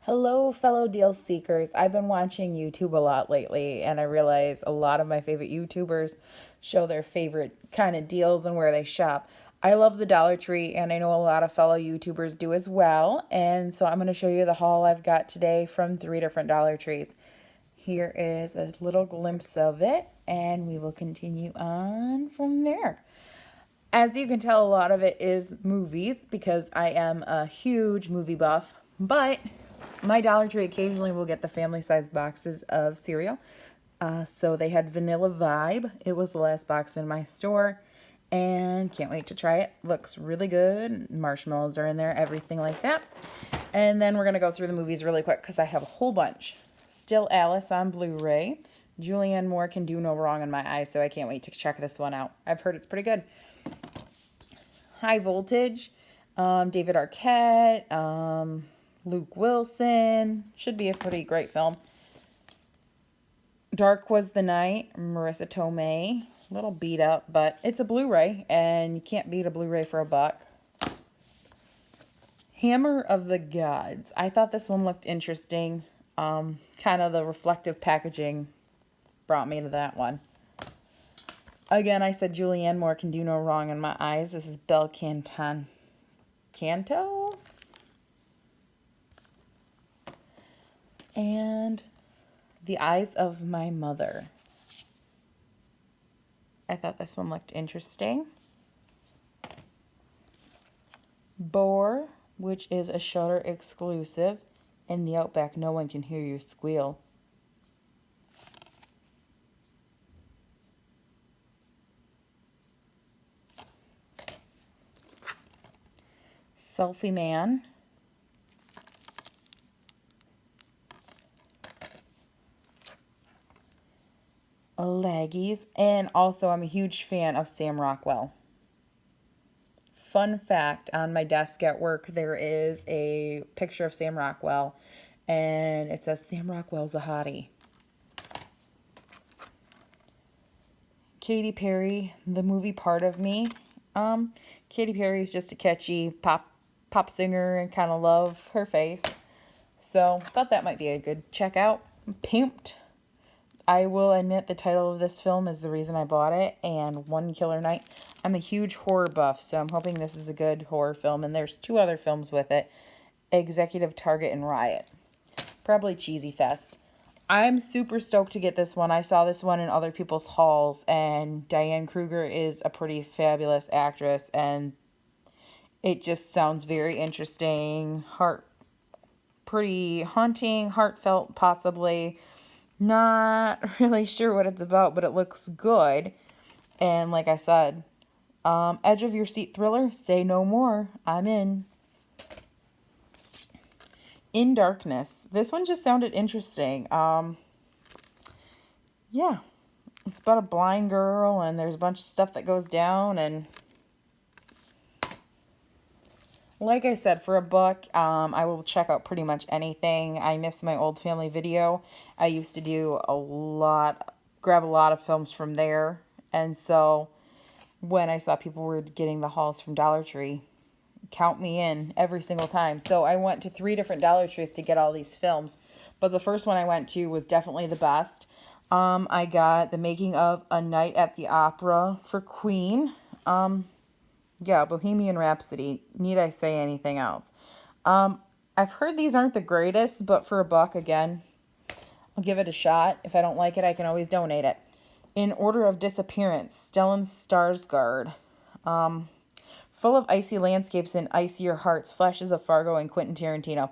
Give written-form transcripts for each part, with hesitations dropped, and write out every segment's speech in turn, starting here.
Hello, fellow deal seekers. I've been watching YouTube a lot lately, and I realize a lot of my favorite YouTubers show their favorite kind of deals and where they shop. I love the Dollar Tree, and I know a lot of fellow YouTubers do as well. And so I'm going to show you the haul I've got today from 3 different Dollar Trees. Here is a little glimpse of it, and we will continue on from there. As you can tell, a lot of it is movies because I am a huge movie buff, but my Dollar Tree occasionally will get the family size boxes of cereal. So they had Vanilla Vibe. It was the last box in my store, and can't wait to try it. Looks really good. Marshmallows are in there, everything like that. And then we're going to go through the movies really quick because I have a whole bunch. Still Alice on Blu-ray. Julianne Moore Can Do No Wrong in My Eyes, so I can't wait to check this one out. I've heard it's pretty good. High Voltage, David Arquette, Luke Wilson. Should be a pretty great film. Dark Was the Night, Marissa Tomei. A little beat up, but it's a Blu-ray, and you can't beat a Blu-ray for $1. Hammer of the Gods. I thought this one looked interesting. Kind of the reflective packaging brought me to that one. Again, I said Julianne Moore Can Do No Wrong in My Eyes. This is Bel Canto? And The Eyes of My Mother. I thought this one looked interesting. Boar, which is a Shudder exclusive. In the Outback, no one can hear you squeal. Selfie Man. Laggies. And also, I'm a huge fan of Sam Rockwell. Fun fact, on my desk at work, there is a picture of Sam Rockwell, and it says, Sam Rockwell's a hottie. Katy Perry, the movie Part of Me. Katy Perry is just a catchy pop singer, and kind of love her face. So, thought that might be a good check out. Pimped. I will admit the title of this film is the reason I bought it, and One Killer Night. I'm a huge horror buff, so I'm hoping this is a good horror film, and there's 2 other films with it, Executive Target and Riot. Probably cheesy fest. I'm super stoked to get this one. I saw this one in other people's hauls, and Diane Kruger is a pretty fabulous actress, and it just sounds very interesting, pretty haunting, heartfelt possibly. Not really sure what it's about, but it looks good. And like I said, edge of your seat thriller, say no more. I'm in. In Darkness. This one just sounded interesting. Yeah. It's about a blind girl, and there's a bunch of stuff that goes down, and like I said, for $1, I will check out pretty much anything. I miss my old family video. I used to do grab a lot of films from there. And so when I saw people were getting the hauls from Dollar Tree, count me in every single time. So I went to 3 different Dollar Trees to get all these films. But the first one I went to was definitely the best. I got the making of A Night at the Opera for Queen. Yeah, Bohemian Rhapsody. Need I say anything else? I've heard these aren't the greatest, but for $1, again, I'll give it a shot. If I don't like it, I can always donate it. In Order of Disappearance, Stellan Skarsgård. Full of icy landscapes and icier hearts, flashes of Fargo and Quentin Tarantino.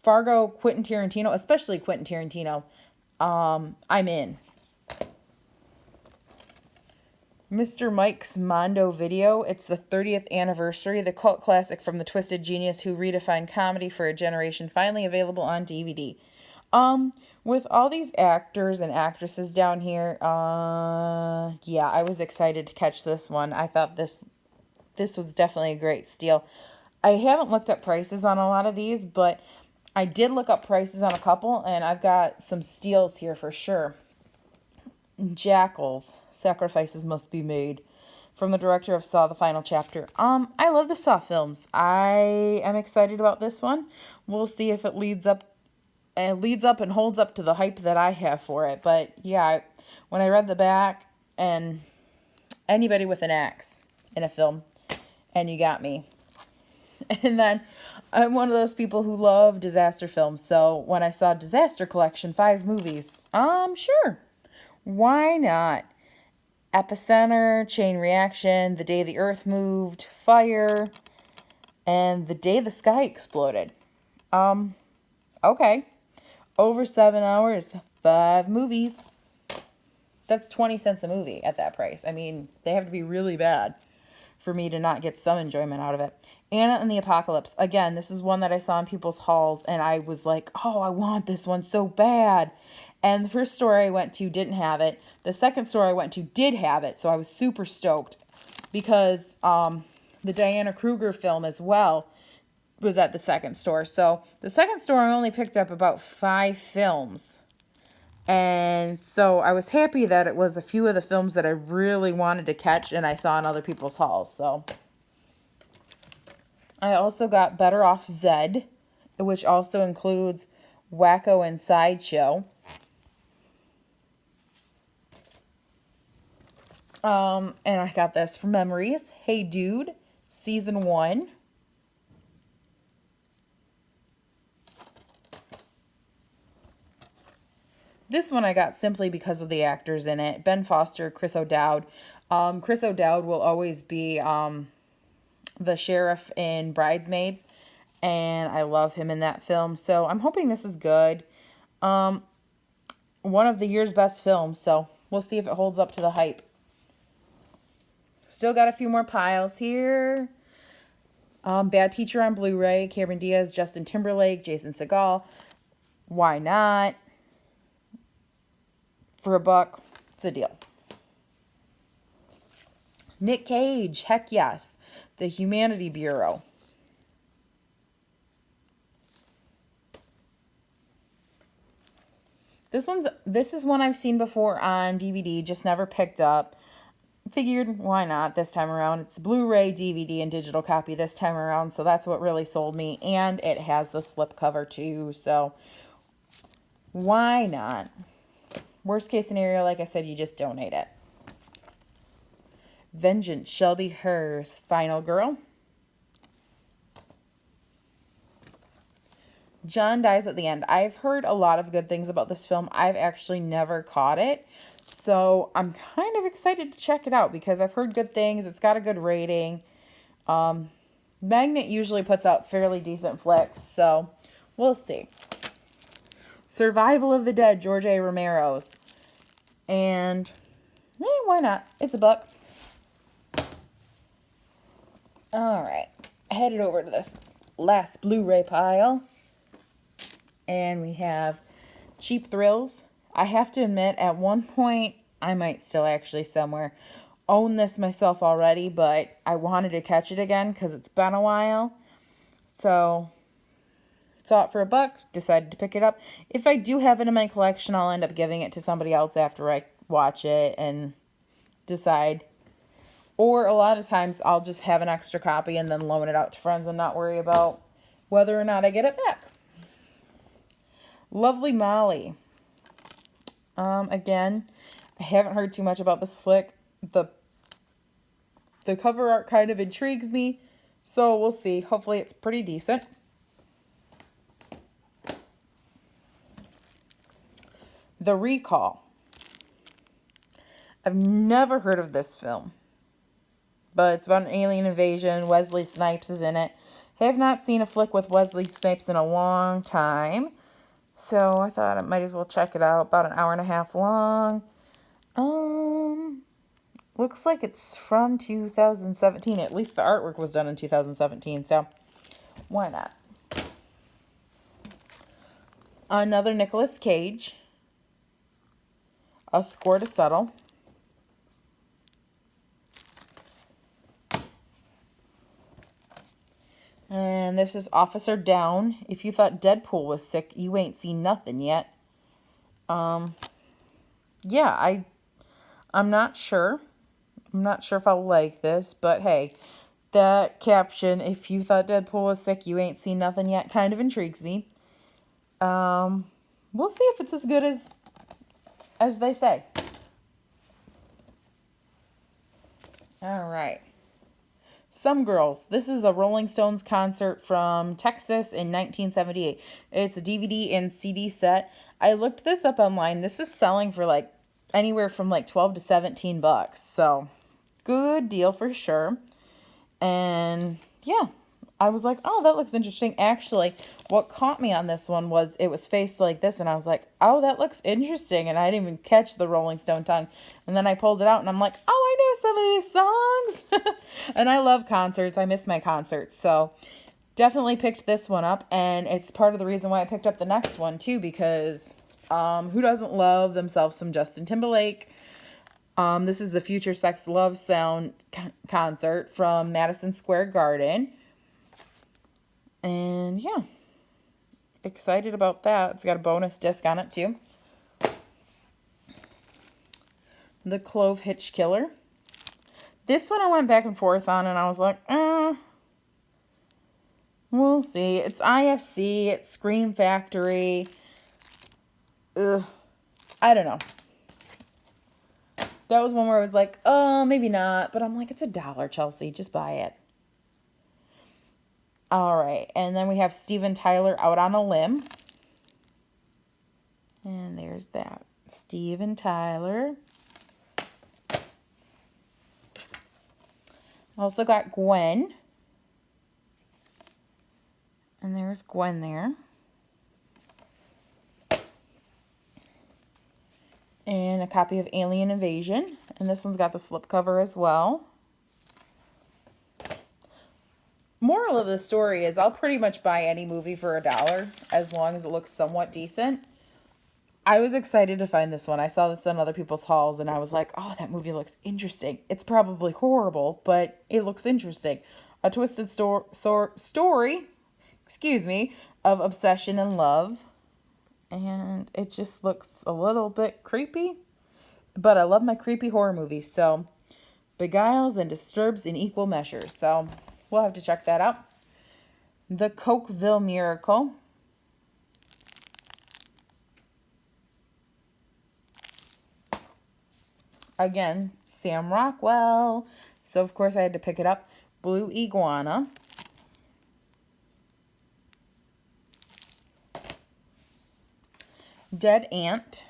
Fargo, Quentin Tarantino, especially Quentin Tarantino. I'm in. Mr. Mike's Mondo Video. It's the 30th anniversary. The cult classic from the twisted genius who redefined comedy for a generation. Finally available on DVD. With all these actors and actresses down here, yeah, I was excited to catch this one. I thought this was definitely a great steal. I haven't looked up prices on a lot of these, but I did look up prices on a couple, and I've got some steals here for sure. Jackals. Sacrifices Must Be Made. from the director of Saw: The Final Chapter. I love the Saw films. I am excited about this one. We'll see if it leads up and holds up to the hype that I have for it. But yeah, when I read the back, and anybody with an axe in a film, and you got me. And then I'm one of those people who love disaster films. So when I saw Disaster Collection, 5 movies, sure, why not? Epicenter, Chain Reaction, The Day the Earth Moved, Fire, and The Day the Sky Exploded. Okay. Over 7 hours, 5 movies. That's 20 cents a movie at that price. I mean, they have to be really bad for me to not get some enjoyment out of it. Anna and the Apocalypse. Again, this is one that I saw in people's halls, and I was like, oh, I want this one so bad. And the first store I went to didn't have it. The second store I went to did have it, so I was super stoked because the Diana Kruger film as well was at the second store. So the second store I only picked up about 5 films. And so I was happy that it was a few of the films that I really wanted to catch and I saw in other people's halls. So I also got Better Off Zed, which also includes Wacko and Sideshow. And I got this from Memories. Hey Dude, Season 1. This one I got simply because of the actors in it. Ben Foster, Chris O'Dowd. Chris O'Dowd will always be the sheriff in Bridesmaids. And I love him in that film. So I'm hoping this is good. One of the year's best films. So we'll see if it holds up to the hype. Still got a few more piles here. Bad Teacher on Blu-ray. Cameron Diaz, Justin Timberlake, Jason Segel. Why not? For $1, it's a deal. Nick Cage, heck yes. The Humanity Bureau. This is one I've seen before on DVD, just never picked up. Figured, why not this time around? It's Blu-ray, DVD, and digital copy this time around, so that's what really sold me. And it has the slipcover too, so why not? Worst case scenario, like I said, you just donate it. Vengeance Shall Be Hers, Final Girl. John dies at the end. I've heard a lot of good things about this film. I've actually never caught it. So I'm kind of excited to check it out because I've heard good things. It's got a good rating. Magnet usually puts out fairly decent flicks. So we'll see. Survival of the Dead, George A. Romero's. And why not? It's $1. Alright. Headed over to this last Blu-ray pile. And we have Cheap Thrills. I have to admit, at one point, I might still actually somewhere own this myself already, but I wanted to catch it again because it's been a while. So, saw it for $1, decided to pick it up. If I do have it in my collection, I'll end up giving it to somebody else after I watch it and decide. Or a lot of times, I'll just have an extra copy and then loan it out to friends and not worry about whether or not I get it back. Lovely Molly. Again, I haven't heard too much about this flick. The cover art kind of intrigues me, so we'll see. Hopefully it's pretty decent. The Recall. I've never heard of this film, but it's about an alien invasion. Wesley Snipes is in it. I have not seen a flick with Wesley Snipes in a long time. So I thought I might as well check it out. About an hour and a half long. Looks like it's from 2017. At least the artwork was done in 2017. So why not? Another Nicolas Cage. A Score to Settle. And this is Officer Down. If you thought Deadpool was sick, you ain't seen nothing yet. Yeah, I'm not sure. I'm not sure if I'll like this, but hey, that caption, if you thought Deadpool was sick, you ain't seen nothing yet, kind of intrigues me. We'll see if it's as good as they say. All right. Some Girls. This is a Rolling Stones concert from Texas in 1978. It's a DVD and CD set. I looked this up online. This is selling for like anywhere from like 12 to 17 bucks. So, good deal for sure. And yeah, I was like, oh, that looks interesting. Actually, what caught me on this one was it was faced like this, and I was like, oh, that looks interesting. And I didn't even catch the Rolling Stone tongue. And then I pulled it out, and I'm like, oh, I know some of these songs. And I love concerts. I miss my concerts. So definitely picked this one up, and it's part of the reason why I picked up the next one, too, because who doesn't love themselves some Justin Timberlake? This is the Future Sex Love Sound concert from Madison Square Garden. And yeah, excited about that. It's got a bonus disc on it too. The Clove Hitch Killer. This one I went back and forth on, and I was like, we'll see. It's IFC, it's Scream Factory. I don't know. That was one where I was like, oh, maybe not. But I'm like, it's $1, Chelsea. Just buy it. All right. And then we have Steven Tyler, Out on a Limb. And there's that. Steven Tyler. Also got Gwen. And there's Gwen there. And a copy of Alien Invasion. And this one's got the slipcover as well. Moral of the story is I'll pretty much buy any movie for $1 as long as it looks somewhat decent. I was excited to find this one. I saw this on other people's hauls, and I was like, oh, that movie looks interesting. It's probably horrible, but it looks interesting. A twisted story, of obsession and love. And it just looks a little bit creepy. But I love my creepy horror movies. So, beguiles and disturbs in equal measure. So, we'll have to check that out. The Cokeville Miracle. Again, Sam Rockwell. So, of course, I had to pick it up. Blue Iguana. Dead Ant.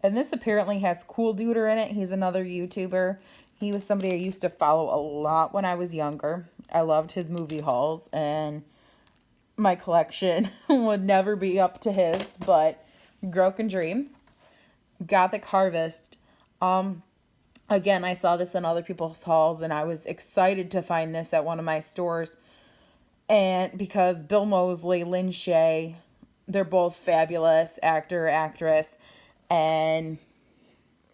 And this apparently has Cool Duder in it. He's another YouTuber. He was somebody I used to follow a lot when I was younger. I loved his movie hauls, and my collection would never be up to his, but Broken Dream. Gothic Harvest. Again, I saw this in other people's hauls, and I was excited to find this at one of my stores. And because Bill Moseley, Lynn Shay, they're both fabulous, actor, actress, and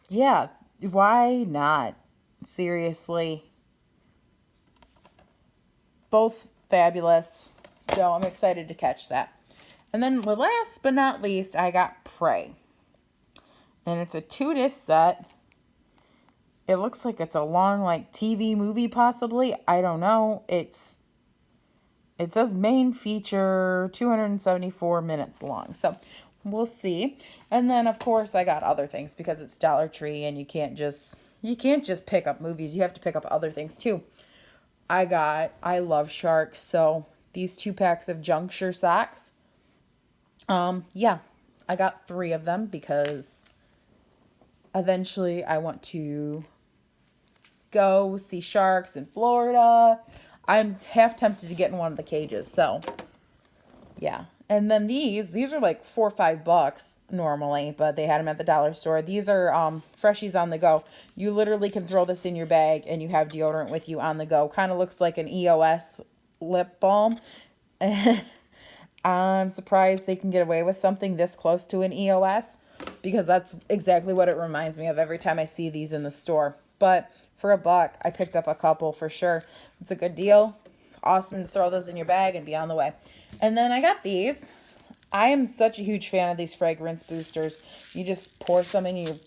yeah, why not? Seriously. Both fabulous, so I'm excited to catch that. And then last but not least, I got Prey. And it's a 2-disc set. It looks like it's a long, like, TV movie, possibly. I don't know. It says main feature, 274 minutes long. So, we'll see. And then, of course, I got other things because it's Dollar Tree, and you can't just pick up movies. You have to pick up other things, too. I love sharks, so these 2 packs of Juncture socks. Yeah, I got 3 of them because eventually I want to go see sharks in Florida. I'm half tempted to get in one of the cages, so yeah. And then these are like $4 or $5 normally, but they had them at the dollar store. These are Freshies on the go. You literally can throw this in your bag and you have deodorant with you on the go. Kind of looks like an EOS lip balm. I'm surprised they can get away with something this close to an EOS, because that's exactly what it reminds me of every time I see these in the store. But for $1, I picked up a couple for sure. It's a good deal. It's awesome to throw those in your bag and be on the way. And then I got these. I am such a huge fan of these fragrance boosters. You just pour some in, you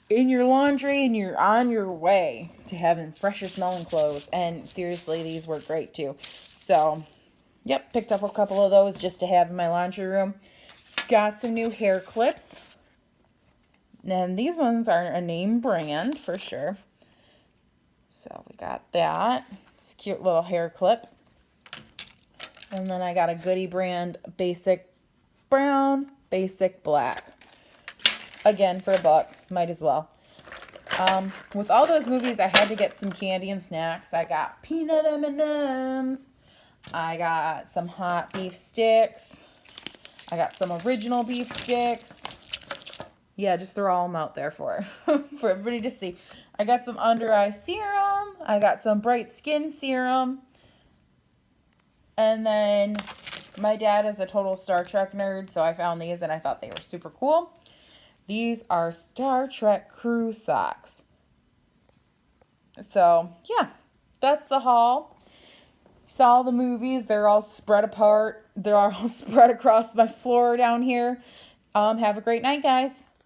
in your laundry and you're on your way to having fresher smelling clothes. And seriously, these work great too. So, yep, picked up a couple of those just to have in my laundry room. Got some new hair clips. And these ones are a name brand for sure. So we got that. It's a cute little hair clip. And then I got a Goody brand basic brown, basic black. Again, for $1, might as well. With all those movies, I had to get some candy and snacks. I got peanut M&Ms. I got some hot beef sticks. I got some original beef sticks. Yeah, just throw all them out there for everybody to see. I got some under eye serum. I got some bright skin serum. And then my dad is a total Star Trek nerd, so I found these and I thought they were super cool. These are Star Trek crew socks. So, yeah, that's the haul. Saw the movies. They're all spread apart. They're all spread across my floor down here. Have a great night, guys.